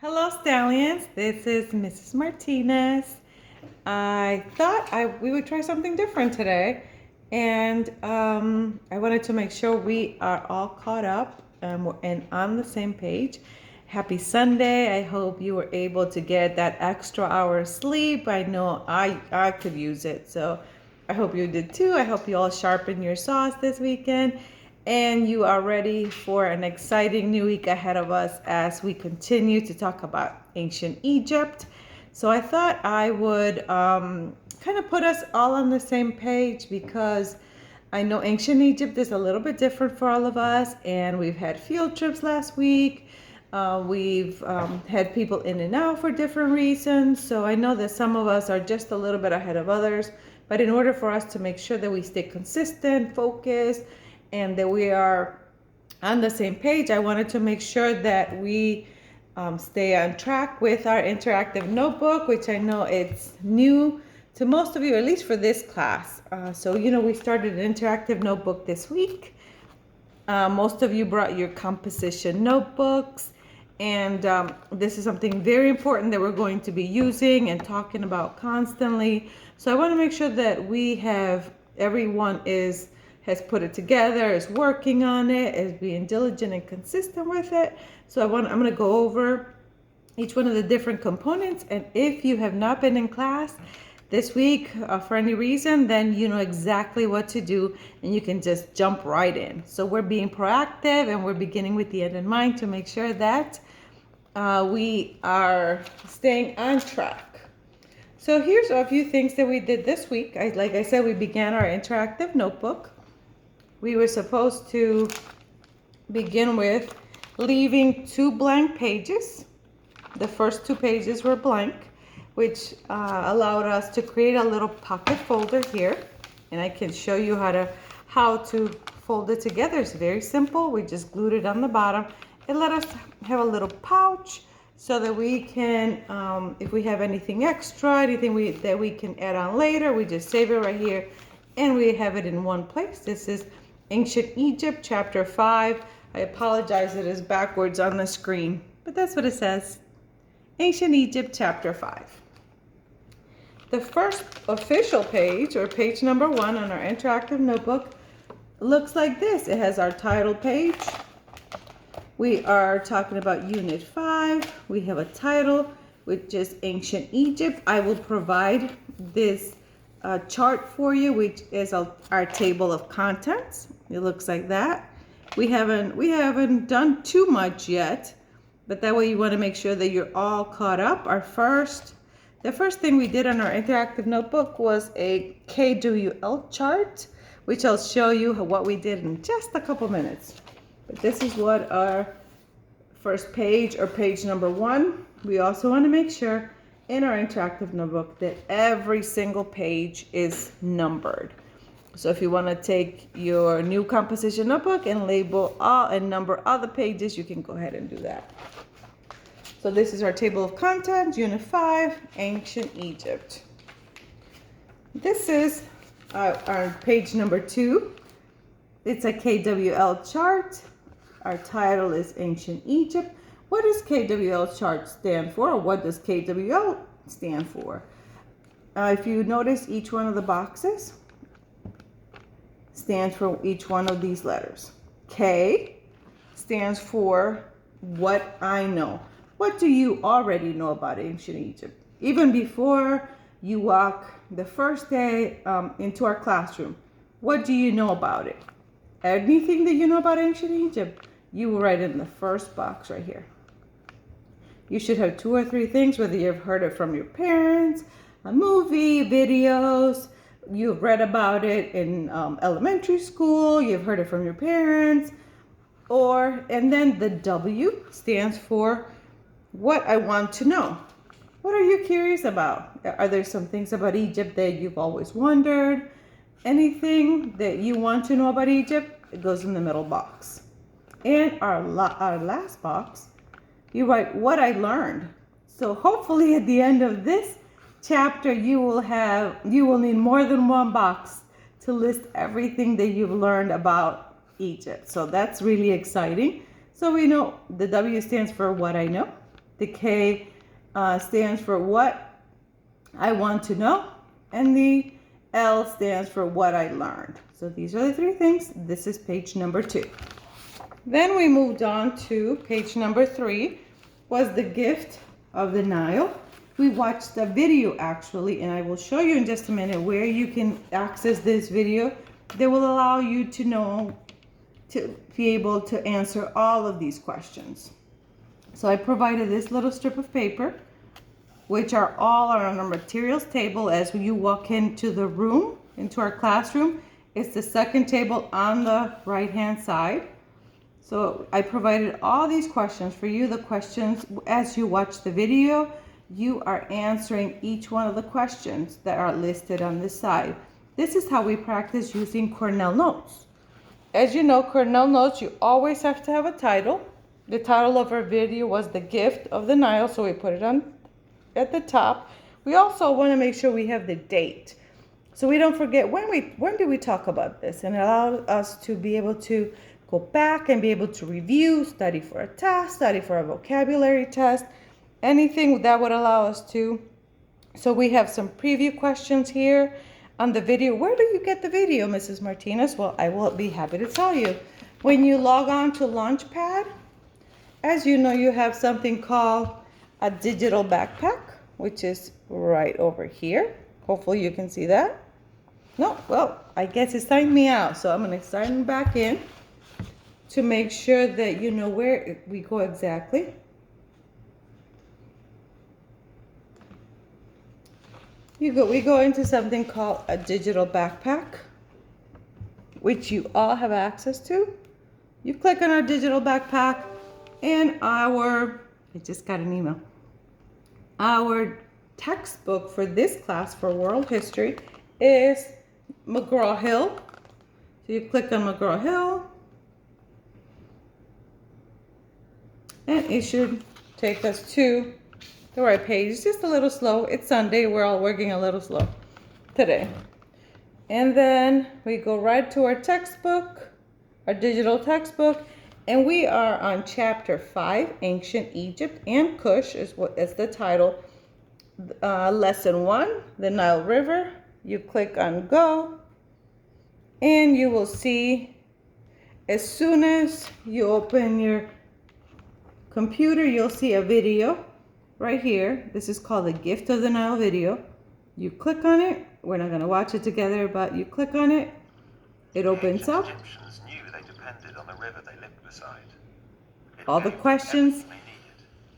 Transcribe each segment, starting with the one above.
Hello, Stallions. This is Mrs. Martinez. I thought we would try something different today, and I wanted to make sure we are all caught up and on the same page. Happy Sunday. I hope you were able to get that extra hour of sleep. I know I could use it, so I hope you did too. I hope you all sharpened your saws this weekend and you are ready for an exciting new week ahead of us as we continue to talk about ancient Egypt. So I thought I would kind of put us all on the same page because I know ancient Egypt is a little bit different for all of us, and we've had field trips last week. We've had people in and out for different reasons. So I know that some of us are just a little bit ahead of others. But in order for us to make sure that we stay consistent, focused, and that we are on the same page, I wanted to make sure that we stay on track with our interactive notebook, which I know it's new to most of you, at least for this class. We started an interactive notebook this week. Most of you brought your composition notebooks, and this is something very important that we're going to be using and talking about constantly. So I want to make sure that everyone has put it together, is working on it, is being diligent and consistent with it. So I'm going to go over each one of the different components. And if you have not been in class this week for any reason, then you know exactly what to do and you can just jump right in. So we're being proactive and we're beginning with the end in mind to make sure that we are staying on track. So here's a few things that we did this week. Like I said, we began our interactive notebook. We were supposed to begin with leaving 2 blank pages. The first 2 pages were blank, which allowed us to create a little pocket folder here. And I can show you how to fold it together. It's very simple. We just glued it on the bottom. It let us have a little pouch so that we can, if we have anything extra, anything that we can add on later, we just save it right here and we have it in one place. This is Ancient Egypt, Chapter 5. I apologize, it is backwards on the screen, but that's what it says. Ancient Egypt, Chapter 5. The first official page, or page number 1 on our interactive notebook, looks like this. It has our title page. We are talking about Unit 5. We have a title, which is Ancient Egypt. I will provide this chart for you, which is our table of contents. It looks like that. We haven't done too much yet, but that way you want to make sure that you're all caught up. The first thing we did on our interactive notebook was a KWL chart, which I'll show you what we did in just a couple minutes. But this is what our first page, or page number 1. We also want to make sure in our interactive notebook that every single page is numbered. So if you want to take your new composition notebook and label all and number all the pages, you can go ahead and do that. So this is our table of contents, Unit 5, Ancient Egypt. This is our page number 2. It's a KWL chart. Our title is Ancient Egypt. What does KWL chart stand for? Or what does KWL stand for? If you notice, each one of the boxes stands for each one of these letters. K stands for what I know. What do you already know about ancient Egypt? Even before you walk the first day into our classroom, what do you know about it? Anything that you know about ancient Egypt, you will write it in the first box right here. You should have 2 or 3 things, whether you've heard it from your parents, a movie, videos, you've read about it in elementary school, you've heard it from your parents, and then the W stands for what I want to know. What are you curious about? Are there some things about Egypt that you've always wondered? Anything that you want to know about Egypt, it goes in the middle box. And our last box, you write what I learned. So hopefully at the end of this chapter, you will need more than one box to list everything that you've learned about Egypt. So that's really exciting. So we know the W stands for what I know. The K stands for what I want to know, and the L stands for what I learned. So these are the three things. This is page number 2. Then we moved on to page number 3, was the gift of the Nile. We watched a video actually, and I will show you in just a minute where you can access this video that will allow you to know, to be able to answer all of these questions. So I provided this little strip of paper, which are all on our materials table as you walk into the room, into our classroom. It's the second table on the right-hand side. So I provided all these questions for you. The questions, as you watch the video, you are answering each one of the questions that are listed on this side. This is how we practice using Cornell Notes. As you know, Cornell Notes, you always have to have a title. The title of our video was The Gift of the Nile, so we put it on at the top. We also want to make sure we have the date, so we don't forget when did we talk about this, and allow us to be able to go back and be able to review, study for a test, study for a vocabulary test, anything that would allow us to. So we have some preview questions here on the video. Where do you get the video, Mrs. Martinez? Well, I will be happy to tell you. When you log on to Launchpad, as you know, you have something called a digital backpack, which is right over here. Hopefully you can see that. No, well, I guess it signed me out, so I'm going to sign back in to make sure that you know where we go exactly. We go into something called a digital backpack, which you all have access to. You click on our digital backpack, and I just got an email. Our textbook for this class for world history is McGraw-Hill. So you click on McGraw-Hill, and it should take us to the right page. It's just a little slow. It's Sunday. We're all working a little slow today. And then we go right to our textbook, our digital textbook, and we are on chapter 5, Ancient Egypt and Kush is the title. Lesson 1, the Nile River. You click on go, and you will see, as soon as you open your computer, you'll see a video right here. This is called the Gift of the Nile video. You click on it. We're not going to watch it together, but you click on it. It opens up. Egyptians knew they depended on the river they lived beside. All the questions,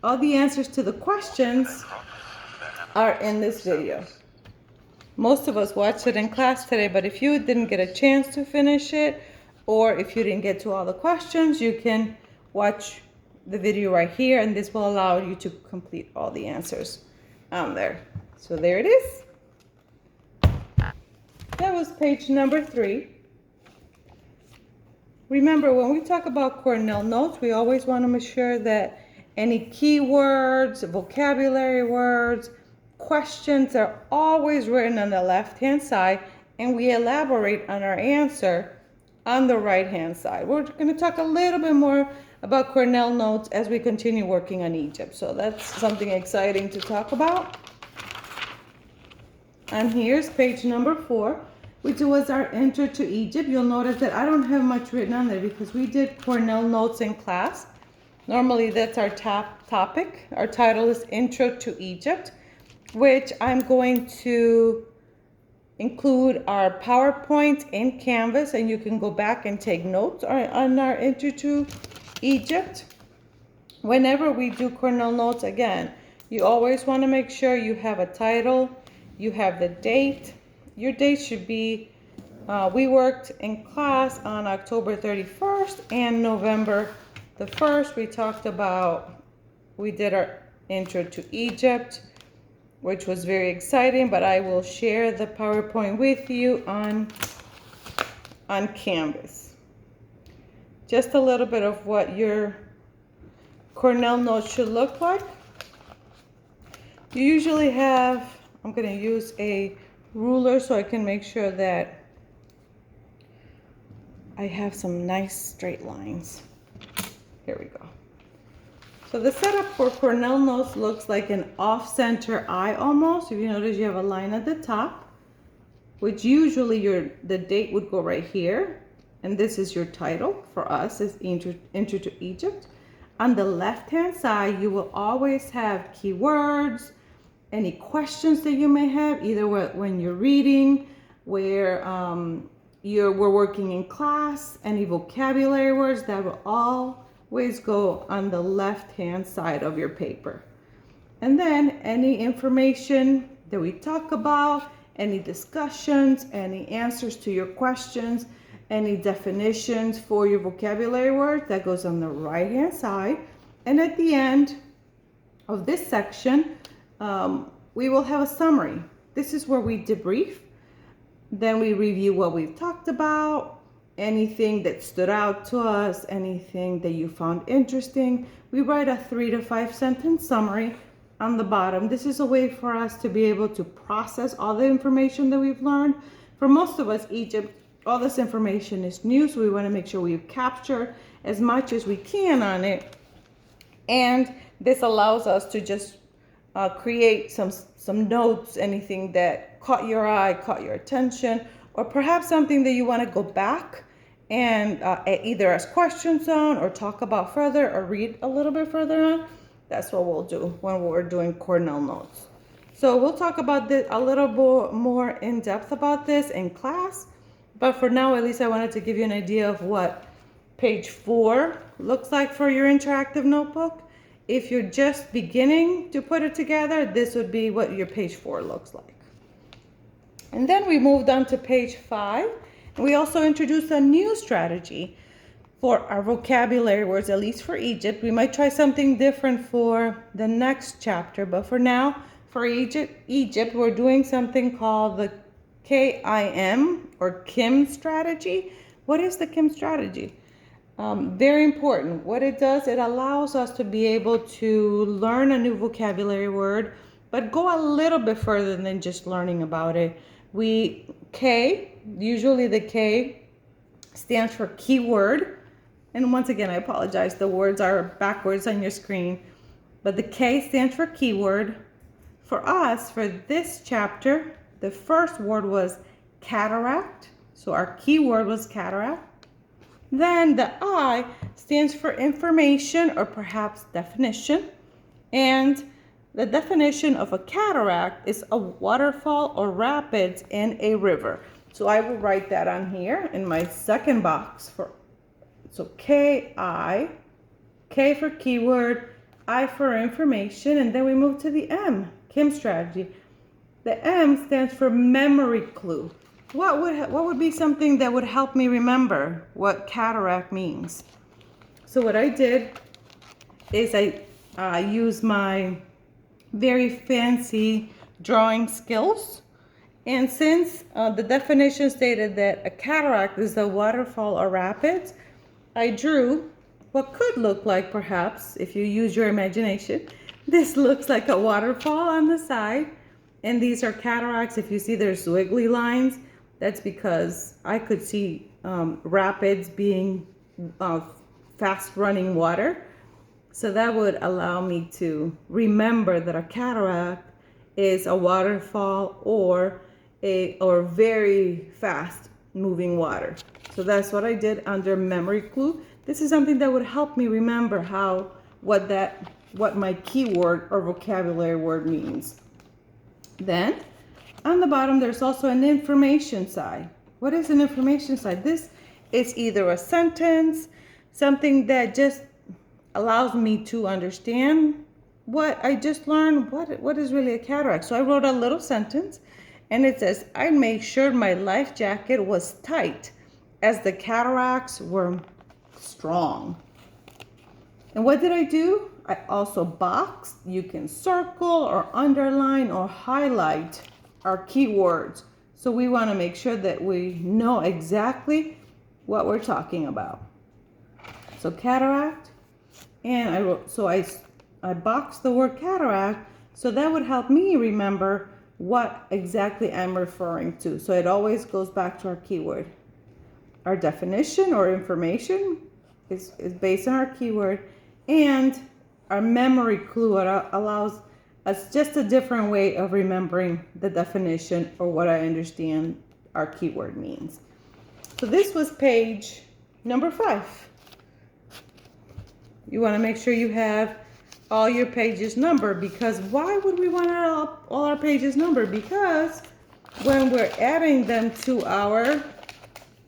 all the answers to the questions are in this video. Most of us watched it in class today, but if you didn't get a chance to finish it, or if you didn't get to all the questions, you can watch the video right here, and this will allow you to complete all the answers on there. So there it is. That was page number 3. Remember, when we talk about Cornell Notes, we always want to make sure that any keywords, vocabulary words, questions are always written on the left-hand side, and we elaborate on our answer on the right-hand side. We're going to talk a little bit more about Cornell Notes as we continue working on Egypt. So that's something exciting to talk about. And here's page number 4, which was our intro to Egypt. You'll notice that I don't have much written on there because we did Cornell Notes in class. Normally that's our top topic. Our title is Intro to Egypt, which I'm going to include our PowerPoint in Canvas, and you can go back and take notes on our Intro to Egypt. Whenever we do Cornell Notes, again, you always want to make sure you have a title, you have the date. Your date should be, we worked in class on October 31st and November the 1st. We talked about, we did our Intro to Egypt, which was very exciting, but I will share the PowerPoint with you on Canvas. Just a little bit of what your Cornell Notes should look like. You usually have, I'm going to use a ruler so I can make sure that I have some nice straight lines. Here we go. So the setup for Cornell Notes looks like an off-center I almost. If you notice, you have a line at the top, which usually the date would go right here. And this is your title. For us, is Intro to Egypt. On the left-hand side, you will always have keywords, any questions that you may have, either when you're reading, where we're working in class, any vocabulary words, that will always go on the left-hand side of your paper. And then any information that we talk about, any discussions, any answers to your questions, any definitions for your vocabulary word, that goes on the right-hand side. And at the end of this section, we will have a summary. This is where we debrief. Then we review what we've talked about, anything that stood out to us, anything that you found interesting. We write a 3 to 5 sentence summary on the bottom. This is a way for us to be able to process all the information that we've learned. For most of us, Egypt, all this information is new, so we want to make sure we've captured as much as we can on it. And this allows us to just create some notes, anything that caught your eye, caught your attention, or perhaps something that you want to go back and either ask questions on or talk about further or read a little bit further on. That's what we'll do when we're doing Cornell Notes. So we'll talk about this a little bit more in depth about this in class. But for now, at least I wanted to give you an idea of what page 4 looks like for your interactive notebook. If you're just beginning to put it together, this would be what your page 4 looks like. And then we moved on to page 5. We also introduced a new strategy for our vocabulary words, at least for Egypt. We might try something different for the next chapter, but for now, for Egypt, we're doing something called the KIM or KIM strategy. What is the KIM strategy? Very important. What it does, it allows us to be able to learn a new vocabulary word, but go a little bit further than just learning about it. Usually the K stands for keyword. And once again, I apologize, the words are backwards on your screen, but the K stands for keyword. For us, for this chapter, the first word was cataract. So our keyword was cataract. Then the I stands for information or perhaps definition. And the definition of a cataract is a waterfall or rapids in a river. So I will write that on here in my second box. So K-I, K for keyword, I for information, and then we move to the M, KIM strategy. The M stands for memory clue. What would be something that would help me remember what cataract means? So what I did is I used my very fancy drawing skills. And since the definition stated that a cataract is a waterfall or rapids, I drew what could look like, perhaps, if you use your imagination, this looks like a waterfall on the side. And these are cataracts. If you see there's wiggly lines, that's because I could see rapids being fast running water. So that would allow me to remember that a cataract is a waterfall or very fast moving water. So that's what I did under memory clue. This is something that would help me remember what my keyword or vocabulary word means. Then on the bottom, there's also an information side. What is an information side? This is either a sentence, something that just allows me to understand what I just learned, what is really a cataract. So I wrote a little sentence and it says, I made sure my life jacket was tight as the cataracts were strong. And what did I do? I also boxed. You can circle or underline or highlight our keywords. So we want to make sure that we know exactly what we're talking about. So cataract, and I boxed the word cataract, so that would help me remember what exactly I'm referring to. So it always goes back to our keyword. Our definition or information is based on our keyword, and our memory clue. It allows us just a different way of remembering the definition or what I understand our keyword means. So this was page number 5. You want to make sure you have all your pages numbered, because why would we want all our pages numbered? Because when we're adding them to our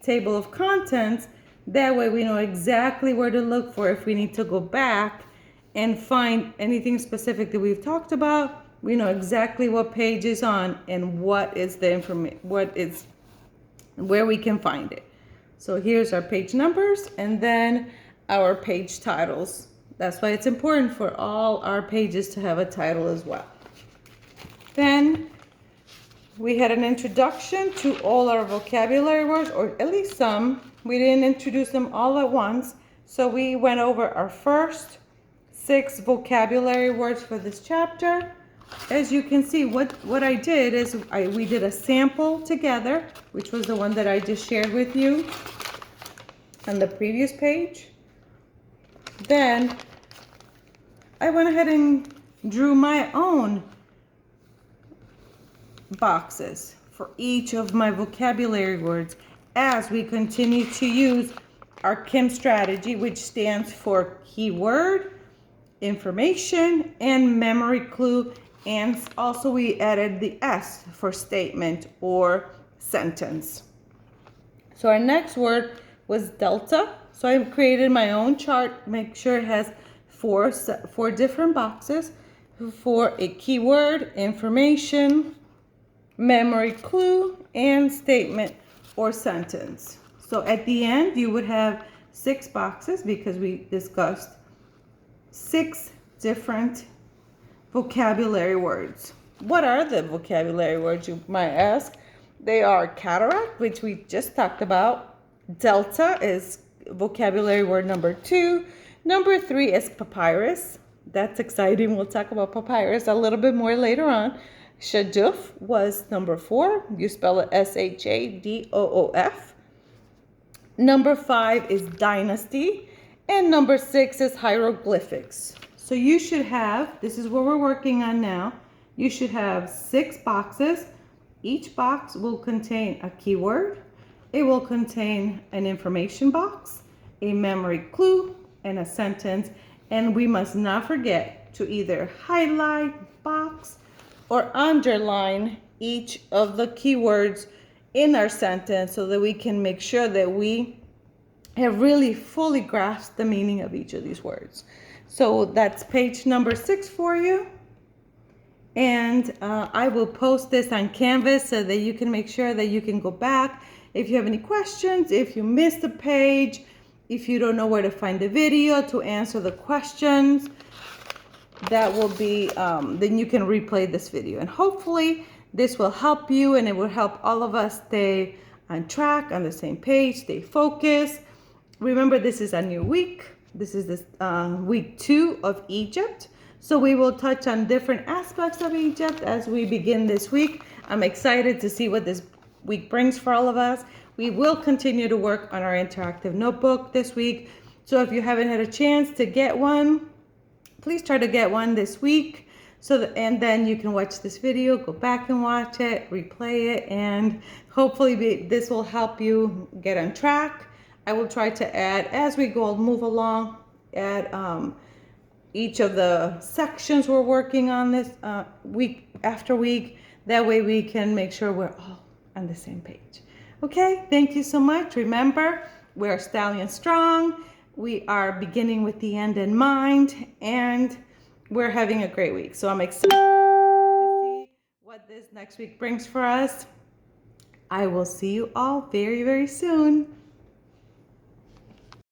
table of contents, that way we know exactly where to look for if we need to go back and find anything specific that we've talked about. We know exactly what page is on and what is the information, where we can find it. So here's our page numbers and then our page titles. That's why it's important for all our pages to have a title as well. Then we had an introduction to all our vocabulary words, or at least some. We didn't introduce them all at once. So we went over our first 6 vocabulary words for this chapter. As you can see, what I did is we did a sample together, which was the one that I just shared with you on the previous page. Then I went ahead and drew my own boxes for each of my vocabulary words as we continue to use our KIM strategy, which stands for keyword, information, and memory clue. And also we added the S for statement or sentence. So our next word was delta. So I created my own chart, make sure it has four different boxes for a keyword, information, memory clue, and statement or sentence. So at the end, you would have 6 boxes because we discussed 6 different vocabulary words. What are the vocabulary words, you might ask? They are cataract, which we just talked about. Delta is vocabulary word number 2. Number 3 is papyrus. That's exciting. We'll talk about papyrus a little bit more later on. Shadoof was number 4. You spell it Shadoof. Number 5 is dynasty. And number 6 is hieroglyphics. So you should have, this is what we're working on now, you should have 6 boxes. Each box will contain a keyword. It will contain an information box, a memory clue, and a sentence. And we must not forget to either highlight, box, or underline each of the keywords in our sentence so that we can make sure that we have really fully grasped the meaning of each of these words. So that's page number 6 for you. And I will post this on Canvas so that you can make sure that you can go back. If you have any questions, if you missed a page, if you don't know where to find the video to answer the questions, that will be, then you can replay this video. And hopefully this will help you and it will help all of us stay on track, on the same page, stay focused. Remember, this is a new week. This is this week 2 of Egypt. So we will touch on different aspects of Egypt as we begin this week. I'm excited to see what this week brings for all of us. We will continue to work on our interactive notebook this week. So if you haven't had a chance to get one, please try to get one this week. And then you can watch this video, go back and watch it, replay it, and hopefully this will help you get on track. I will try to add, as we go, move along, add each of the sections we're working on this week after week. That way we can make sure we're all on the same page. Okay, thank you so much. Remember, we're Stallion Strong. We are beginning with the end in mind, and we're having a great week. So I'm excited to see what this next week brings for us. I will see you all very, very soon.